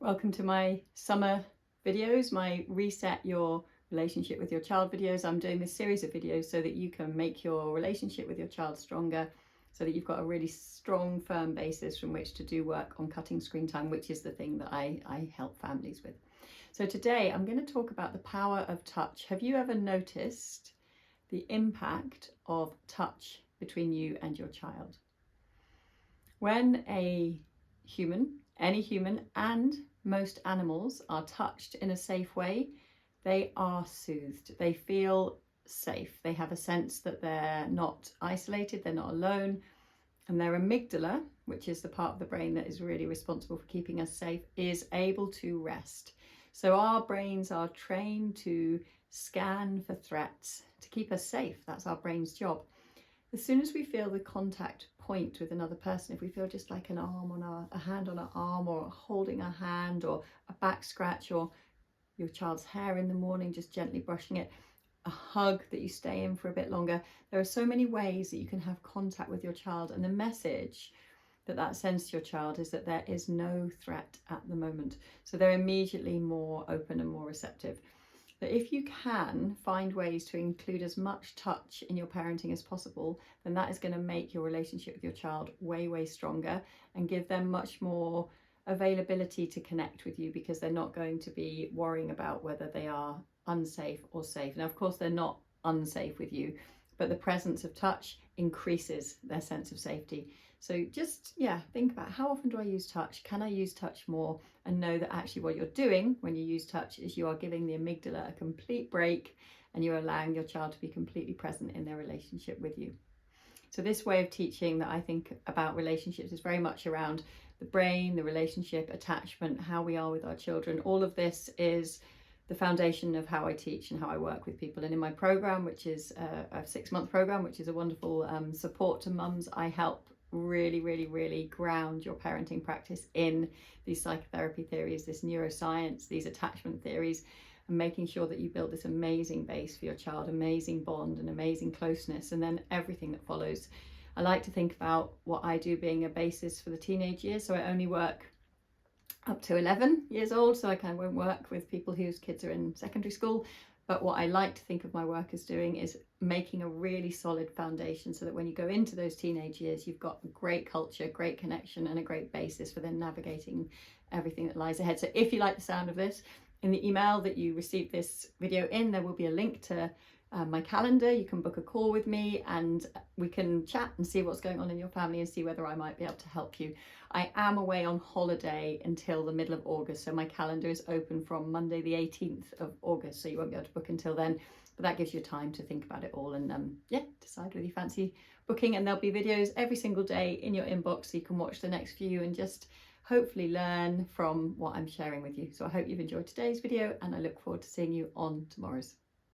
Welcome to my summer videos, my Reset Your Relationship with Your Child videos. I'm doing this series of videos so that you can make your relationship with your child stronger, so that you've got a really strong, firm basis from which to do work on cutting screen time, which is the thing that I help families with. So today I'm going to talk about the power of touch. Have you ever noticed the impact of touch between you and your child? When a human, any human, and most animals are touched in a safe way, they are soothed. They feel safe. They have a sense that they're not isolated, they're not alone, and their amygdala, which is the part of the brain that is really responsible for keeping us safe, is able to rest. So our brains are trained to scan for threats, to keep us safe. That's our brain's job. As soon as we feel the contact point with another person, if we feel just like a hand on our arm, or holding a hand, or a back scratch, or your child's hair in the morning, just gently brushing it, a hug that you stay in for a bit longer, there are so many ways that you can have contact with your child. And the message that sends to your child is that there is no threat at the moment. So they're immediately more open and more receptive. That if you can find ways to include as much touch in your parenting as possible, then that is going to make your relationship with your child way stronger and give them much more availability to connect with you, because they're not going to be worrying about whether they are unsafe or safe. Now, of course, they're not unsafe with you, but the presence of touch increases their sense of safety. So just, think about, how often do I use touch? Can I use touch more? And know that actually what you're doing when you use touch is you are giving the amygdala a complete break, and you're allowing your child to be completely present in their relationship with you. So this way of teaching that I think about relationships is very much around the brain, the relationship, attachment, how we are with our children. All of this is the foundation of how I teach and how I work with people. And in my program, which is a 6-month program, which is a wonderful support to mums, I help really ground your parenting practice in these psychotherapy theories, this neuroscience, these attachment theories, and making sure that you build this amazing base for your child, amazing bond and amazing closeness, and then everything that follows. I like to think about what I do being a basis for the teenage years. So I only work up to 11 years old, so I kind of won't work with people whose kids are in secondary school. But what I like to think of my work as doing is making a really solid foundation, so that when you go into those teenage years, you've got a great culture, great connection, and a great basis for then navigating everything that lies ahead. So if you like the sound of this, in the email that you receive this video in, there will be a link to my calendar. You can book a call with me and we can chat and see what's going on in your family and see whether I might be able to help you. I am away on holiday until the middle of August, so my calendar is open from Monday the 18th of August, so you won't be able to book until then, but that gives you time to think about it all and decide whether you fancy booking. And there'll be videos every single day in your inbox, so you can watch the next few and just hopefully learn from what I'm sharing with you. So I hope you've enjoyed today's video, and I look forward to seeing you on tomorrow's.